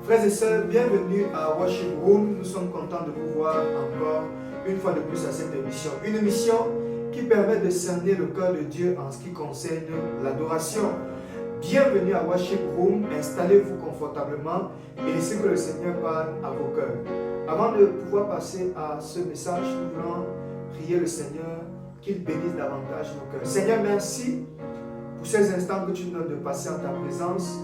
Frères et sœurs, bienvenue à Worship Room. Nous sommes contents de vous voir encore une fois de plus à cette émission. Une émission qui permet de cerner le cœur de Dieu en ce qui concerne l'adoration. Bienvenue à Worship Room. Installez-vous confortablement et laissez que le Seigneur parle à vos cœurs. Avant de pouvoir passer à ce message, nous voulons prier le Seigneur qu'il bénisse davantage nos cœurs. Seigneur, merci pour ces instants que tu nous donnes de passer en ta présence.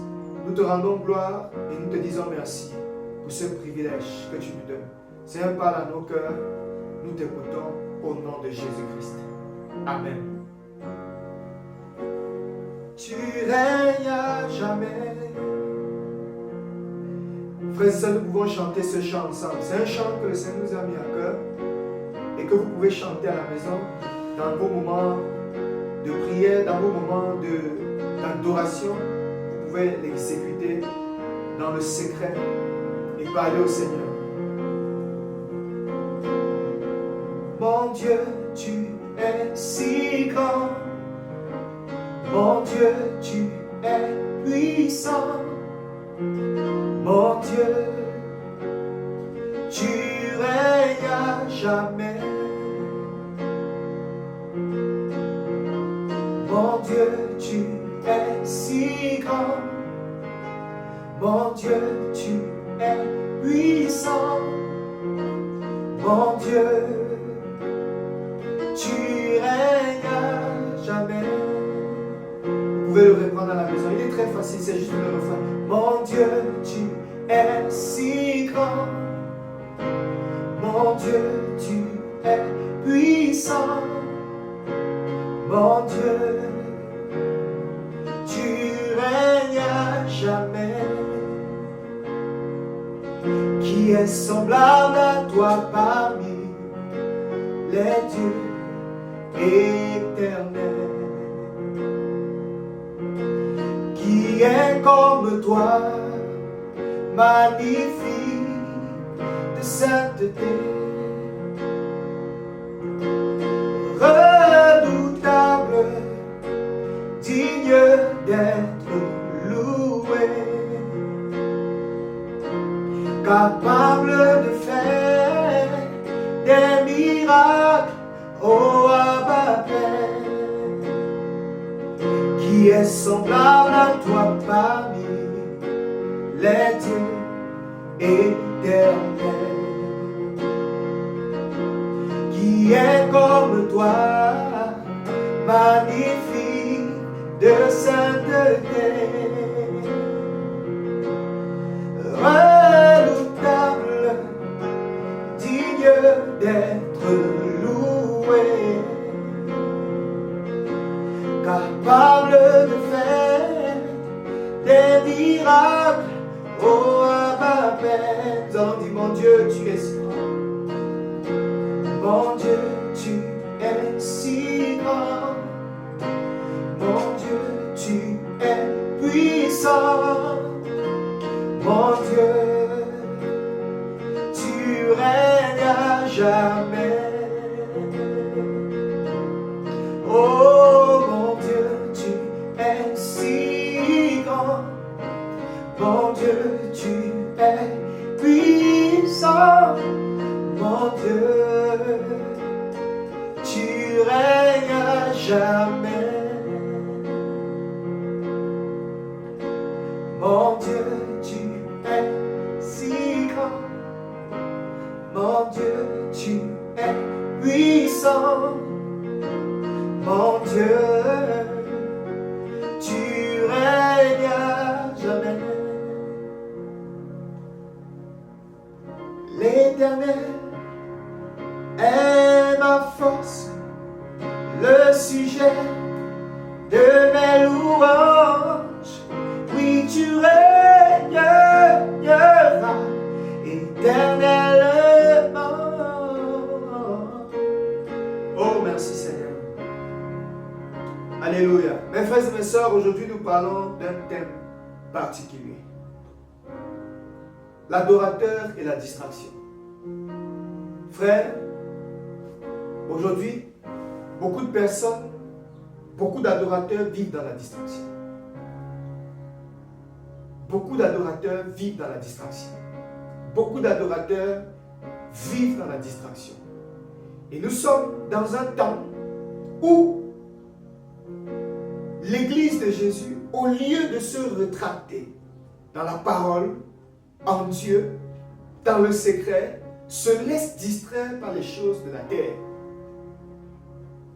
Nous te rendons gloire et nous te disons merci pour ce privilège que tu nous donnes. Seigneur, parle à nos cœurs. Nous t'écoutons au nom de Jésus-Christ. Amen. Tu règnes à jamais. Frères et sœurs, nous pouvons chanter ce chant ensemble. C'est un chant que le Seigneur nous a mis à cœur et que vous pouvez chanter à la maison dans vos moments de prière, dans vos moments d'adoration. Vous pouvez l'exécuter dans le secret et parler au Seigneur. Mon Dieu, tu es si grand. Mon Dieu, tu es puissant. Mon Dieu, tu règnes à jamais. Mon Dieu, tu es si grand. Mon Dieu, tu es puissant. Mon Dieu, tu règnes à jamais. Vous pouvez le reprendre à la maison. Il est très facile, c'est juste le refrain. Mon Dieu, tu es si grand. Mon Dieu, tu es puissant. Mon Dieu, tu règnes à jamais. Qui est semblable à toi parmi les dieux éternels? Qui est comme toi, magnifique de sainteté, redoutable, digne d'être loué, capable de faire des miracles, ô Abba Père. Qui est semblable à toi parmi les dieux éternels? Qui est comme toi, magnifique de sainteté, redoutable, digne d'être loué, capable de faire des miracles, ô Abba Père. Nous allons dire, mon Dieu, tu es si grand. Mon Dieu, tu es si grand. Mon Dieu, tu es puissant. Mon Dieu, tu règnes à jamais. Oh mon Dieu, tu es si grand. Mon Dieu, tu es puissant. Mon Dieu, tu règnes à jamais. Mon Dieu, tu es si grand. Mon Dieu, tu es puissant. Mon Dieu, tu règnes à jamais. L'Éternel est ma force, le sujet de mes louanges. Oui, tu régneras éternellement. Oh, merci Seigneur. Alléluia. Mes frères et mes sœurs, aujourd'hui nous parlons d'un thème particulier. L'adorateur et la distraction. Frères, aujourd'hui, beaucoup de personnes, beaucoup d'adorateurs vivent dans la distraction. beaucoup d'adorateurs vivent dans la distraction. Beaucoup d'adorateurs vivent dans la distraction. Et nous sommes dans un temps où l'Église de Jésus, au lieu de se retracter dans la parole, en Dieu, dans le secret, se laisse distraire par les choses de la terre.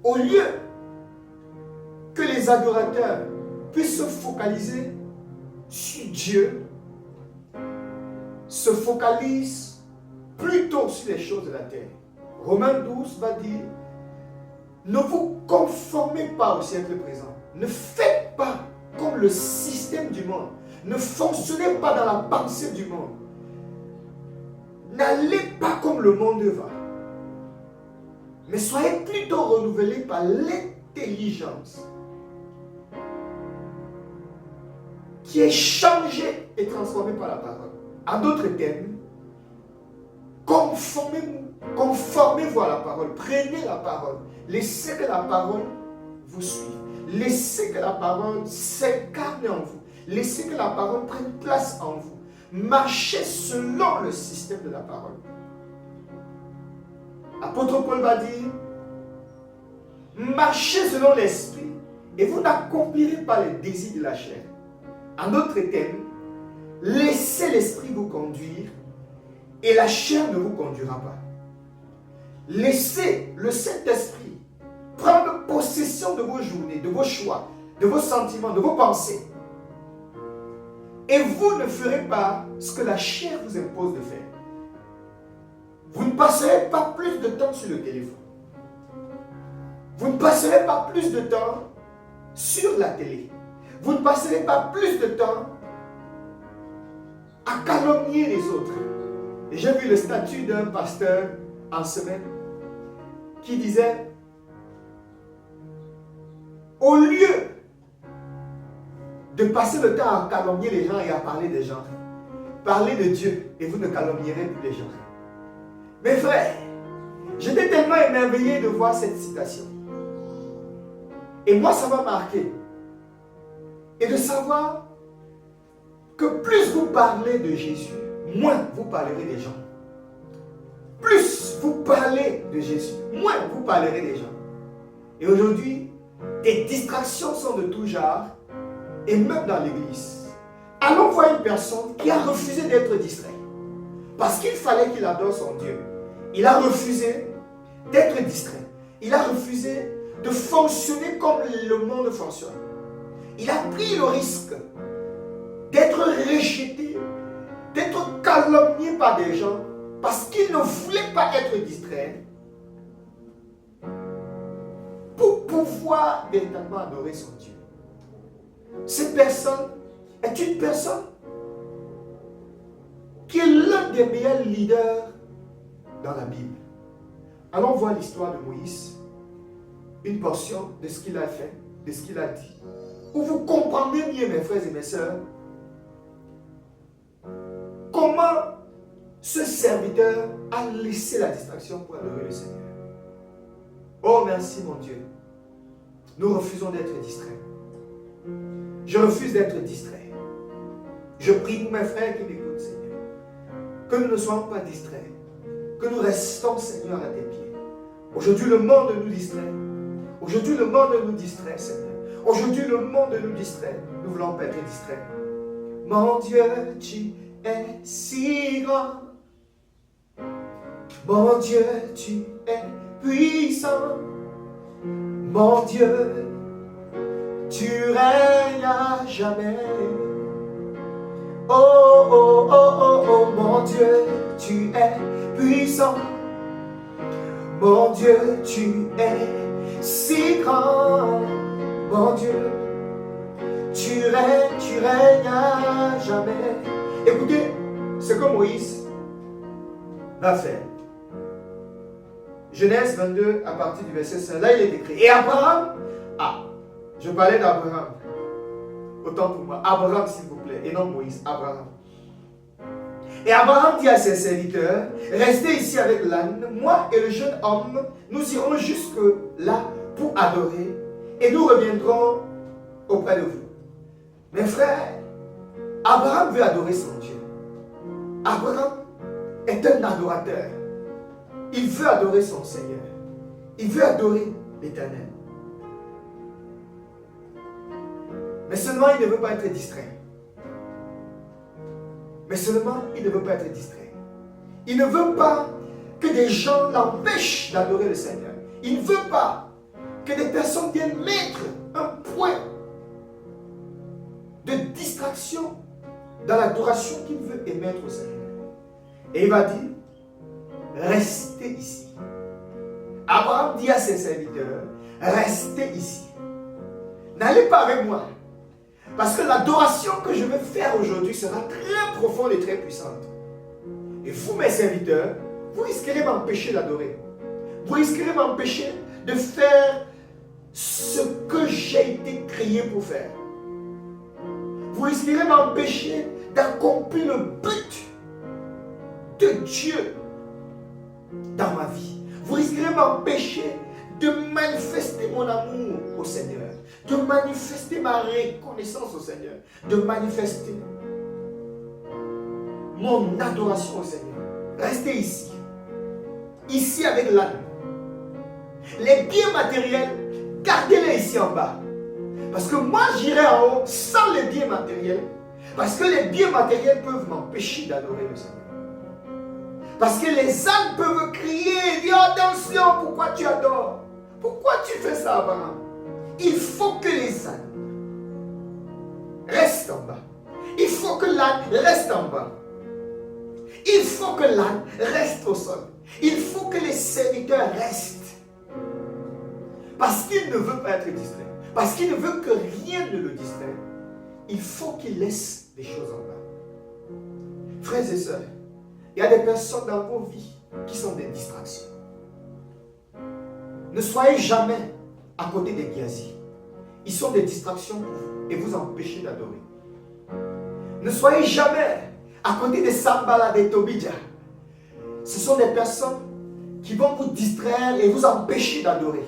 Au lieu que les adorateurs puissent se focaliser sur Dieu, se focalisent plutôt sur les choses de la terre. Romains 12 va dire, ne vous conformez pas au siècle présent. Ne faites pas comme le système du monde. Ne fonctionnez pas dans la pensée du monde. N'allez pas comme le monde va. Mais soyez plutôt renouvelés par l'intelligence qui est changée et transformée par la parole. En d'autres termes, conformez-vous à la parole. Prenez la parole. Laissez que la parole vous suive. Laissez que la parole s'incarne en vous. Laissez que la parole prenne place en vous. Marchez selon le système de la parole. Apôtre Paul va dire, marchez selon l'esprit et vous n'accomplirez pas les désirs de la chair. En d'autres termes, laissez l'esprit vous conduire et la chair ne vous conduira pas. Laissez le Saint-Esprit prendre possession de vos journées, de vos choix, de vos sentiments, de vos pensées. Et vous ne ferez pas ce que la chair vous impose de faire. Vous ne passerez pas plus de temps sur le téléphone. Vous ne passerez pas plus de temps sur la télé. Vous ne passerez pas plus de temps à calomnier les autres. Et j'ai vu le statut d'un pasteur en semaine qui disait, au lieu de passer le temps à calomnier les gens et à parler des gens, parlez de Dieu et vous ne calomnierez plus les gens. Mes frères, j'étais tellement émerveillé de voir cette citation. Et moi, ça m'a marqué. Et de savoir que plus vous parlez de Jésus, moins vous parlerez des gens. Plus vous parlez de Jésus, moins vous parlerez des gens. Et aujourd'hui, des distractions sont de tout genre, et même dans l'église. Allons voir une personne qui a refusé d'être distrait. Parce qu'il fallait qu'il adore son Dieu. Il a refusé d'être distrait. Il a refusé de fonctionner comme le monde fonctionne. Il a pris le risque d'être rejeté, d'être calomnié par des gens parce qu'il ne voulait pas être distrait pour pouvoir véritablement adorer son Dieu. Cette personne est une personne qui est l'un des meilleurs leaders dans la Bible. Allons voir l'histoire de Moïse, une portion de ce qu'il a fait, de ce qu'il a dit, où vous comprendrez mieux, mes frères et mes sœurs, comment ce serviteur a laissé la distraction pour adorer le Seigneur. Oh merci mon Dieu, nous refusons d'être distraits. Je refuse d'être distrait. Je prie pour mes frères qui m'écoutent, Seigneur, que nous ne soyons pas distraits, que nous restons, Seigneur, à tes pieds. Aujourd'hui, le monde nous distrait. Aujourd'hui, le monde nous distrait, Seigneur. Aujourd'hui, le monde nous distrait. Nous voulons pas être distraits. Mon Dieu, tu es si grand. Mon Dieu, tu es puissant. Mon Dieu, tu règnes à jamais. Oh, oh, oh, oh, oh, mon Dieu, tu es puissant. Mon Dieu, tu es si grand. Mon Dieu, tu règnes à jamais. Écoutez, ce que Moïse va faire. Genèse 22, à partir du verset 5, là il est écrit. Et Abraham, je parlais d'Abraham. Autant pour moi. Abraham, s'il vous plaît. Et non Moïse, Abraham. Et Abraham dit à ses serviteurs, restez ici avec l'âne. Moi et le jeune homme, nous irons jusque là pour adorer. Et nous reviendrons auprès de vous. Mes frères, Abraham veut adorer son Dieu. Abraham est un adorateur. Il veut adorer son Seigneur. Il veut adorer l'Éternel. Mais seulement il ne veut pas être distrait. Mais seulement il ne veut pas être distrait. Il ne veut pas que des gens l'empêchent d'adorer le Seigneur. Il ne veut pas que des personnes viennent mettre un point de distraction dans l'adoration qu'il veut émettre au Seigneur. Et il va dire, restez ici. Abraham dit à ses serviteurs, restez ici. N'allez pas avec moi. Parce que l'adoration que je vais faire aujourd'hui sera très profonde et très puissante. Et vous, mes serviteurs, vous risquerez m'empêcher d'adorer. Vous risquerez m'empêcher de faire ce que j'ai été créé pour faire. Vous risquerez m'empêcher d'accomplir le but de Dieu dans ma vie. Vous risquerez m'empêcher de manifester mon amour au Seigneur, de manifester ma reconnaissance au Seigneur, de manifester mon adoration au Seigneur. Restez ici. Ici avec l'âme. Les biens matériels, gardez-les ici en bas. Parce que moi, j'irai en haut sans les biens matériels. Parce que les biens matériels peuvent m'empêcher d'adorer le Seigneur. Parce que les âmes peuvent crier et dire, attention, pourquoi tu adores? Pourquoi tu fais ça, Abraham? Il faut que les ânes restent en bas. Il faut que l'âne reste en bas. Il faut que l'âne reste au sol. Il faut que les serviteurs restent. Parce qu'il ne veut pas être distrait. Parce qu'il ne veut que rien ne le distrait. Il faut qu'il laisse les choses en bas. Frères et sœurs, il y a des personnes dans vos vies qui sont des distractions. Ne soyez jamais à côté des Giazi. Ils sont des distractions pour vous et vous empêchez d'adorer. Ne soyez jamais à côté des Sambala, des Tobidja. Ce sont des personnes qui vont vous distraire et vous empêcher d'adorer.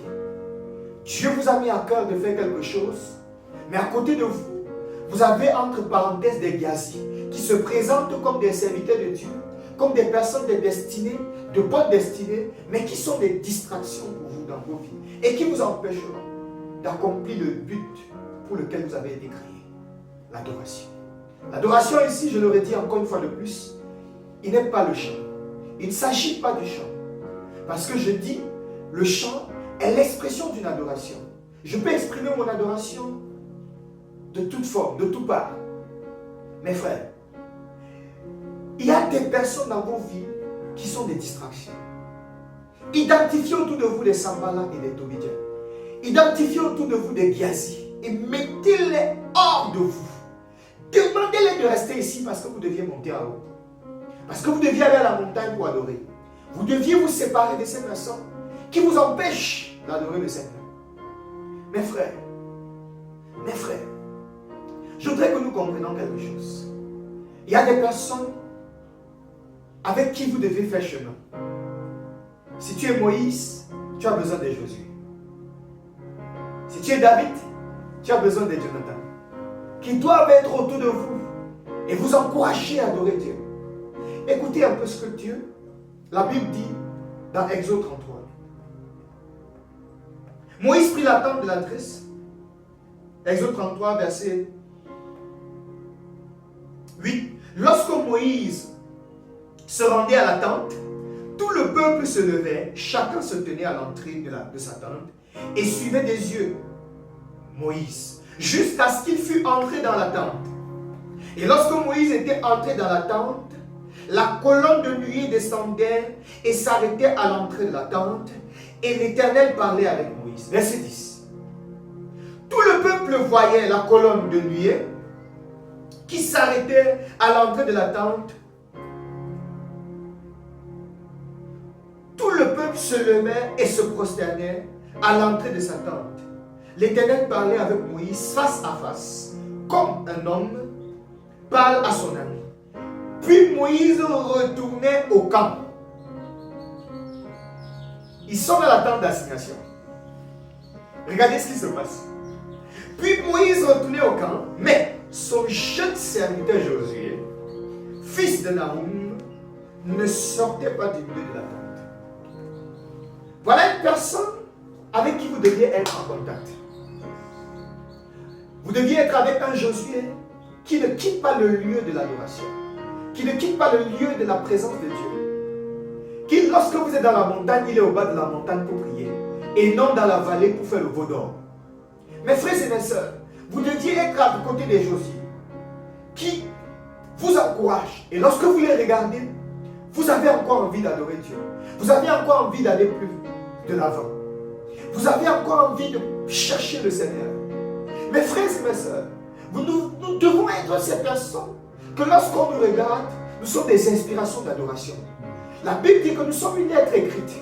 Dieu vous a mis à cœur de faire quelque chose, mais à côté de vous, vous avez entre parenthèses des Giazi qui se présentent comme des serviteurs de Dieu, comme des personnes de destinée, de bonne destinée, mais qui sont des distractions pour vous dans vos vies et qui vous empêcheront d'accomplir le but pour lequel vous avez été créé, l'adoration. L'adoration ici, je l'aurais dit encore une fois de plus, il n'est pas le chant. Il ne s'agit pas du chant. Parce que je dis, le chant est l'expression d'une adoration. Je peux exprimer mon adoration de toute forme, de toute part. Mes frères, il y a des personnes dans vos vies qui sont des distractions. Identifiez autour de vous des Sambala et des Tobidja. Identifiez autour de vous des Giazi et mettez-les hors de vous. Demandez-les de rester ici parce que vous deviez monter en haut. Parce que vous deviez aller à la montagne pour adorer. Vous deviez vous séparer de ces personnes qui vous empêchent d'adorer le Seigneur. Mes frères, je voudrais que nous comprenions quelque chose. Il y a des personnes avec qui vous devez faire chemin. Si tu es Moïse, tu as besoin de Josué. Si tu es David, tu as besoin de Jonathan. Qui doivent être autour de vous et vous encourager à adorer Dieu. Écoutez un peu ce que Dieu, la Bible dit dans Exode 33. Moïse prit la tente de l'adresse. Exode 33, verset 8. Lorsque Moïse se rendait à la tente, tout le peuple se levait, chacun se tenait à l'entrée de sa tente et suivait des yeux Moïse, jusqu'à ce qu'il fût entré dans la tente. Et lorsque Moïse était entré dans la tente, la colonne de nuée descendait et s'arrêtait à l'entrée de la tente, et l'Éternel parlait avec Moïse. Verset 10. Tout le peuple voyait la colonne de nuée qui s'arrêtait à l'entrée de la tente. Tout le peuple se levait et se prosternait à l'entrée de sa tente. L'Éternel parlait avec Moïse face à face, comme un homme parle à son ami. Puis Moïse retournait au camp. Ils sont dans la tente d'assignation. Regardez ce qui se passe. Puis Moïse retournait au camp, mais son jeune serviteur Josué, fils de Nahum, ne sortait pas du milieu de la tente. Voilà une personne avec qui vous deviez être en contact. Vous deviez être avec un Josué qui ne quitte pas le lieu de l'adoration, qui ne quitte pas le lieu de la présence de Dieu, qui, lorsque vous êtes dans la montagne, il est au bas de la montagne pour prier, et non dans la vallée pour faire le veau d'or. Mes frères et mes sœurs, vous deviez être à côté des Josué, qui vous encouragent, et lorsque vous les regardez, vous avez encore envie d'adorer Dieu, vous avez encore envie d'aller plus de l'avant, vous avez encore envie de chercher le Seigneur. Mes frères et mes sœurs, nous devons être ces personnes que lorsqu'on nous regarde, nous sommes des inspirations d'adoration. La Bible dit que nous sommes une lettre écrite.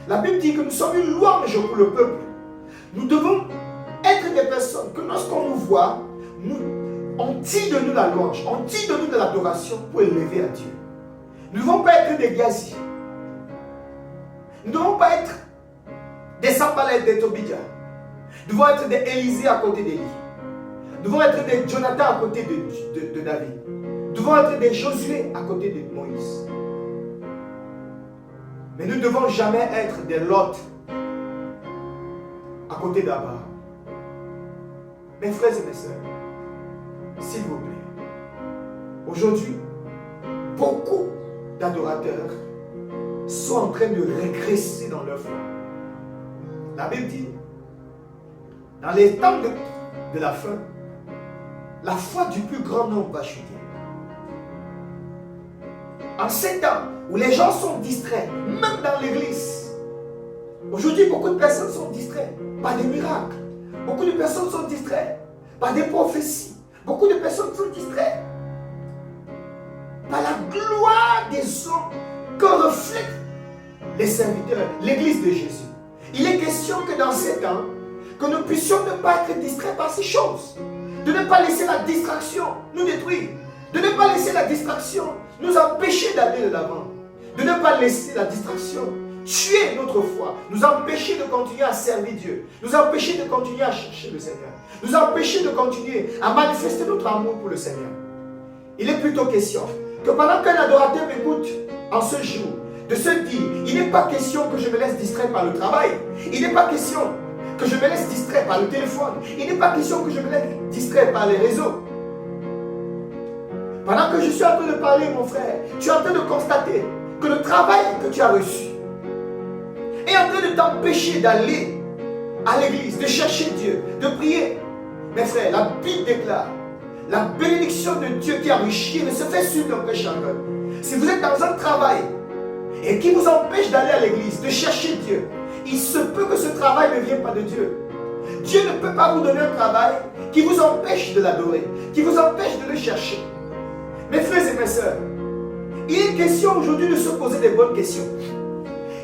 La Bible dit que nous sommes une louange pour le peuple. Nous devons être des personnes que lorsqu'on nous voit, on dit de nous la louange, on dit de nous de l'adoration pour élever à Dieu. Nous ne devons pas être des Gazi. Nous ne devons pas être des Sambalat, des Tobia. Nous devons être des Élisée à côté d'Élie. Nous devons être des Jonathan à côté de David. Nous devons être des Josué à côté de Moïse. Mais nous ne devons jamais être des Lot à côté d'Abraham. Mes frères et mes sœurs, s'il vous plaît, aujourd'hui, beaucoup d'adorateurs sont en train de régresser dans leur foi. La Bible dit, dans les temps de la fin, la foi du plus grand nombre va chuter. En ces temps où les gens sont distraits, même dans l'église, aujourd'hui beaucoup de personnes sont distraites par des miracles. Beaucoup de personnes sont distraites par des prophéties. Beaucoup de personnes sont distraites par la gloire des hommes que reflètent les serviteurs, l'église de Jésus. Il est question que dans ces temps, que nous puissions ne pas être distraits par ces choses. De ne pas laisser la distraction nous détruire. De ne pas laisser la distraction nous empêcher d'aller de l'avant. De ne pas laisser la distraction tuer notre foi. Nous empêcher de continuer à servir Dieu. Nous empêcher de continuer à chercher le Seigneur. Nous empêcher de continuer à manifester notre amour pour le Seigneur. Il est plutôt question que pendant qu'un adorateur m'écoute en ce jour, de se dire, il n'est pas question que je me laisse distraire par le travail. Il n'est pas question que je me laisse distraire par le téléphone. Il n'est pas question que je me laisse distraire par les réseaux. Pendant que je suis en train de parler, mon frère, tu es en train de constater que le travail que tu as reçu est en train de t'empêcher d'aller à l'église, de chercher Dieu, de prier. Mes frères, la Bible déclare, la bénédiction de Dieu qui enrichit ne se fait sur notre chacun. Si vous êtes dans un travail et qui vous empêche d'aller à l'église, de chercher Dieu, il se peut que ce travail ne vienne pas de Dieu. Dieu ne peut pas vous donner un travail qui vous empêche de l'adorer, qui vous empêche de le chercher. Mes frères et mes sœurs, il est question aujourd'hui de se poser des bonnes questions.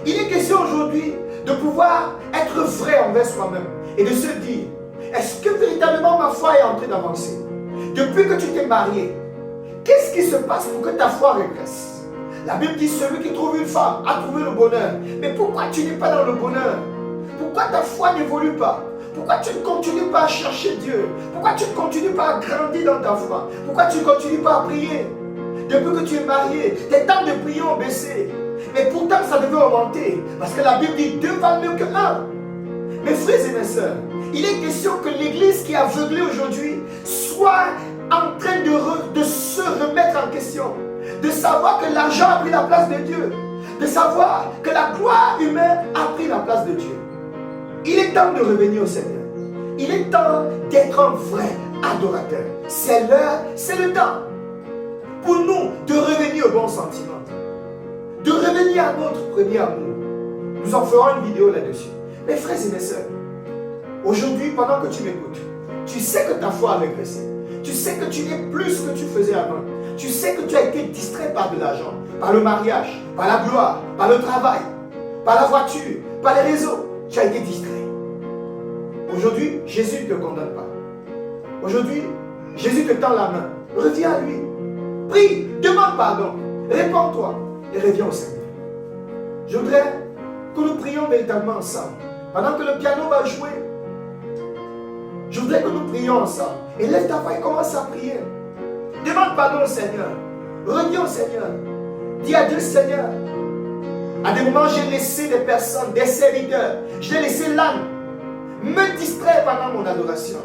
Il est question aujourd'hui de pouvoir être vrai envers soi-même et de se dire, est-ce que véritablement ma foi est en train d'avancer? Depuis que tu t'es marié, qu'est-ce qui se passe pour que ta foi régresse? La Bible dit, celui qui trouve une femme a trouvé le bonheur. Mais pourquoi tu n'es pas dans le bonheur? Pourquoi ta foi n'évolue pas? Pourquoi tu ne continues pas à chercher Dieu? Pourquoi tu ne continues pas à grandir dans ta foi? Pourquoi tu ne continues pas à prier? Depuis que tu es marié, tes temps de prière ont baissé. Mais pourtant, ça devait augmenter. Parce que la Bible dit, 2 valent mieux que 1. Mes frères et mes sœurs, il est question que l'église qui est aveuglée aujourd'hui soit en train de se remettre en question. De savoir que l'argent a pris la place de Dieu. De savoir que la gloire humaine a pris la place de Dieu. Il est temps de revenir au Seigneur. Il est temps d'être un vrai adorateur. C'est l'heure, c'est le temps. Pour nous, de revenir au bon sentiment. De revenir à notre premier amour. Nous en ferons une vidéo là-dessus. Mes frères et mes sœurs, aujourd'hui, pendant que tu m'écoutes, tu sais que ta foi a régressé. Tu sais que tu n'es plus ce que tu faisais avant. Tu sais que tu as été distrait par de l'argent, par le mariage, par la gloire, par le travail, par la voiture, par les réseaux. Tu as été distrait. Aujourd'hui, Jésus ne te condamne pas. Aujourd'hui, Jésus te tend la main. Reviens à lui. Prie, demande pardon. Répands-toi et reviens au Seigneur. Je voudrais que nous prions véritablement ensemble. Pendant que le piano va jouer, Je voudrais que nous prions ensemble. Et lève ta voix et commence à prier. Demande pardon au Seigneur. Reviens au Seigneur. Dis à Dieu, Seigneur, à des moments, j'ai laissé des personnes, des serviteurs, j'ai laissé l'âne me distraire pendant mon adoration.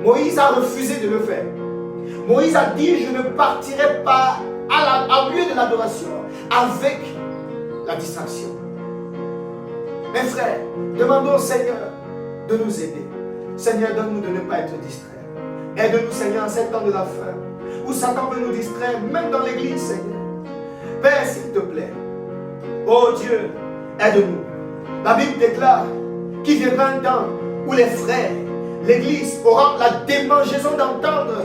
Moïse a refusé de le faire. Moïse a dit, je ne partirai pas au lieu de l'adoration avec la distraction. Mes frères, demandons au Seigneur de nous aider. Seigneur, donne-nous de ne pas être distraits. Aide-nous, Seigneur, en ces temps de la fin, où Satan veut nous distraire, même dans l'église, Seigneur. Père, s'il te plaît, oh Dieu, aide-nous. La Bible déclare qu'il viendra un temps où les frères, l'église aura la démangeaison d'entendre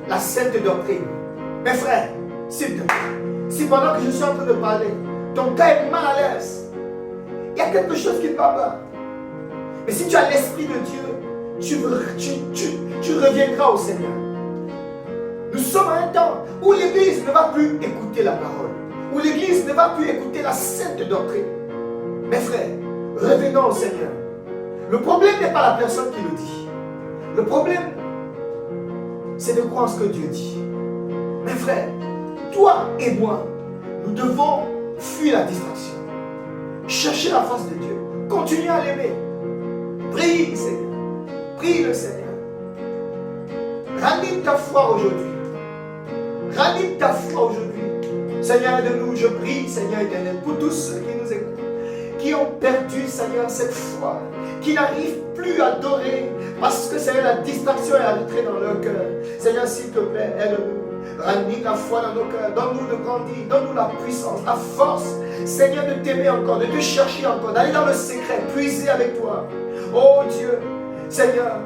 la sainte doctrine. Mes frères, s'il te plaît, si pendant que je suis en train de parler, ton cœur est mal à l'aise, il y a quelque chose qui ne va pas. Mais si tu as l'Esprit de Dieu, tu reviendras au Seigneur. Nous sommes à un temps où l'Église ne va plus écouter la parole, où l'Église ne va plus écouter la sainte doctrine. Mes frères, revenons au Seigneur. Le problème n'est pas la personne qui le dit. Le problème, c'est de croire ce que Dieu dit. Mes frères, toi et moi, nous devons fuir la distraction. Chercher la face de Dieu. Continuer à l'aimer. Prie, Seigneur. Prie le Seigneur. Ranime ta foi aujourd'hui. Ranime ta foi aujourd'hui. Seigneur, aide-nous, je prie, Seigneur éternel, pour tous ceux qui nous écoutent, qui ont perdu, Seigneur, cette foi, qui n'arrivent plus à adorer, parce que, Seigneur, la distraction est entrée dans leur cœur. Seigneur, s'il te plaît, aide-nous. Ranime la foi dans nos cœurs, donne-nous de grandir, donne-nous la puissance, la force, Seigneur, de t'aimer encore, de te chercher encore, d'aller dans le secret, puiser avec toi. Oh Dieu, Seigneur,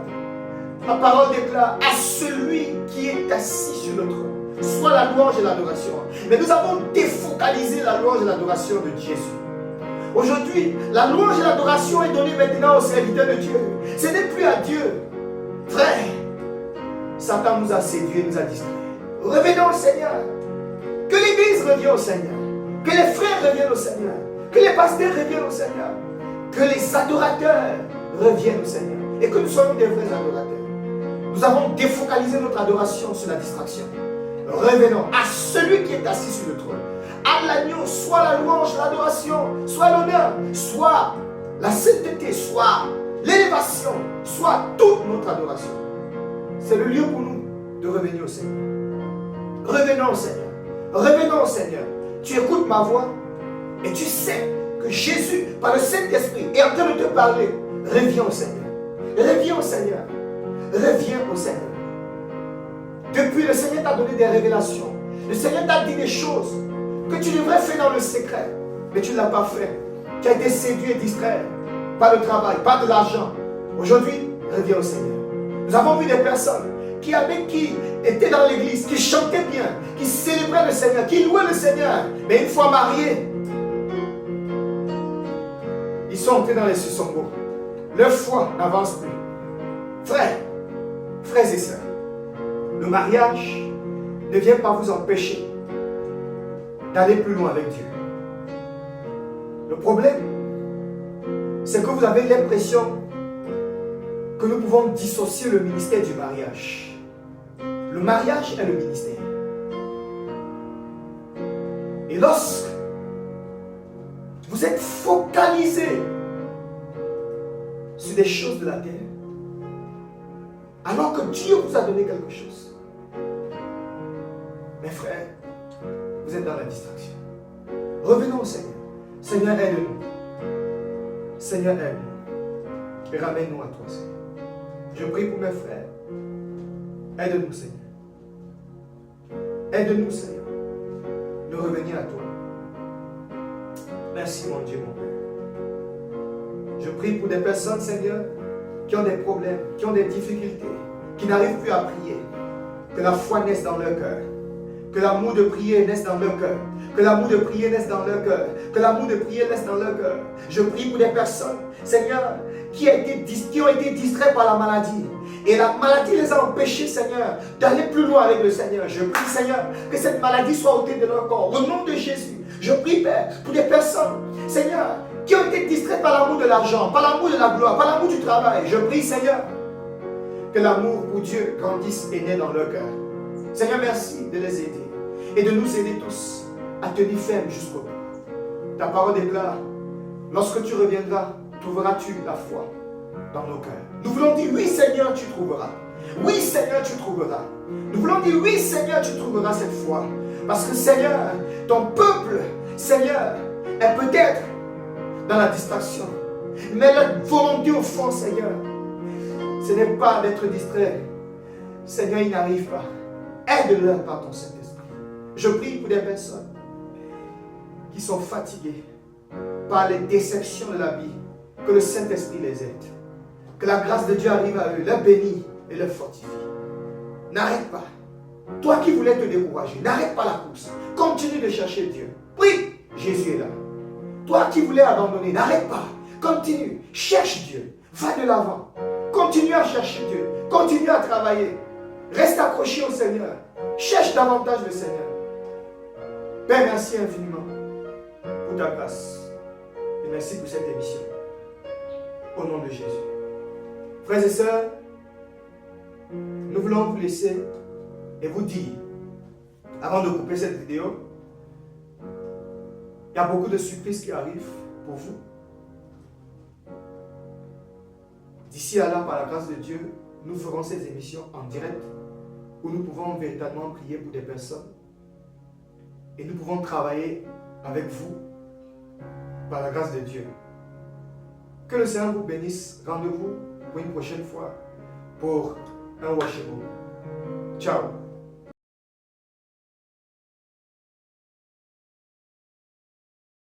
ta parole déclare à celui qui est assis sur le trône, soit la louange et l'adoration. Mais nous avons défocalisé la louange et l'adoration de Jésus. Aujourd'hui, la louange et l'adoration est donnée maintenant aux serviteurs de Dieu. Ce n'est plus à Dieu. Frère, Satan nous a séduits, nous a distraits. Revenons au Seigneur. Que l'Église revienne au Seigneur. Que les frères reviennent au Seigneur. Que les pasteurs reviennent au Seigneur. Que les adorateurs reviennent au Seigneur. Et que nous soyons des vrais adorateurs. Nous avons défocalisé notre adoration sur la distraction. Revenons à celui qui est assis sur le trône. À l'agneau, soit la louange, l'adoration, soit l'honneur, soit la sainteté, soit l'élévation, soit toute notre adoration. C'est le lieu pour nous de revenir au Seigneur. Revenons au Seigneur. Revenons au Seigneur. Tu écoutes ma voix et tu sais que Jésus, par le Saint-Esprit, est en train de te parler. Reviens au Seigneur. Reviens au Seigneur. Reviens au Seigneur. Depuis, le Seigneur t'a donné des révélations. Le Seigneur t'a dit des choses que tu devrais faire dans le secret, mais tu ne l'as pas fait. Tu as été séduit et distrait par le travail, par de l'argent. Aujourd'hui, reviens au Seigneur. Nous avons vu des personnes qui étaient dans l'église, qui chantaient bien, qui célébraient le Seigneur, qui louaient le Seigneur. Mais une fois mariés, ils sont entrés dans les sussongos. Leur foi n'avance plus. Frères et sœurs, le mariage ne vient pas vous empêcher d'aller plus loin avec Dieu. Le problème, c'est que vous avez l'impression que nous pouvons dissocier le ministère du mariage. Le mariage est le ministère. Et lorsque vous êtes focalisé sur des choses de la terre, alors que Dieu vous a donné quelque chose, mes frères, vous êtes dans la distraction. Revenons au Seigneur. Seigneur, aide-nous. Seigneur, aide-nous. Et ramène-nous à toi, Seigneur. Je prie pour mes frères. Aide-nous, Seigneur. Aide-nous, Seigneur, de revenir à toi. Merci, mon Dieu, mon Père. Je prie pour des personnes, Seigneur, qui ont des problèmes, qui ont des difficultés, qui n'arrivent plus à prier. Que la foi naisse dans leur cœur. Que l'amour de prier naisse dans leur cœur. Que l'amour de prier naisse dans leur cœur. Que l'amour de prier naisse dans leur cœur. Je prie pour des personnes, Seigneur, qui ont été distraits par la maladie. Et la maladie les a empêchés, Seigneur, d'aller plus loin avec le Seigneur. Je prie, Seigneur, que cette maladie soit ôtée de leur corps. Au nom de Jésus, je prie, Père, pour des personnes, Seigneur, qui ont été distraites par l'amour de l'argent, par l'amour de la gloire, par l'amour du travail. Je prie, Seigneur, que l'amour pour Dieu grandisse et naisse dans leur cœur. Seigneur, merci de les aider et de nous aider tous à tenir ferme jusqu'au bout. Ta parole déclare, lorsque tu reviendras, trouveras-tu la foi dans nos cœurs. Nous voulons dire, oui Seigneur, tu trouveras. Oui Seigneur, tu trouveras. Nous voulons dire, oui Seigneur, tu trouveras cette foi. Parce que Seigneur, ton peuple, Seigneur, est peut-être dans la distraction. Mais la volonté au fond, Seigneur, ce n'est pas d'être distrait. Seigneur, ils n'arrivent pas. Aide-leur par ton Saint-Esprit. Je prie pour des personnes qui sont fatiguées par les déceptions de la vie. Que le Saint-Esprit les aide. Que la grâce de Dieu arrive à eux, les bénit et les fortifie. N'arrête pas. Toi qui voulais te décourager, n'arrête pas la course. Continue de chercher Dieu. Oui, Jésus est là. Toi qui voulais abandonner, n'arrête pas. Continue, cherche Dieu. Va de l'avant. Continue à chercher Dieu. Continue à travailler. Reste accroché au Seigneur. Cherche davantage le Seigneur. Père, merci infiniment pour ta grâce. Et merci pour cette émission. Au nom de Jésus. Frères et sœurs, nous voulons vous laisser et vous dire, avant de couper cette vidéo, il y a beaucoup de surprises qui arrivent pour vous. D'ici à là, par la grâce de Dieu, nous ferons ces émissions en direct où nous pouvons véritablement prier pour des personnes et nous pouvons travailler avec vous par la grâce de Dieu. Que le Seigneur vous bénisse. Rendez-vous pour une prochaine fois pour un worship. Ciao.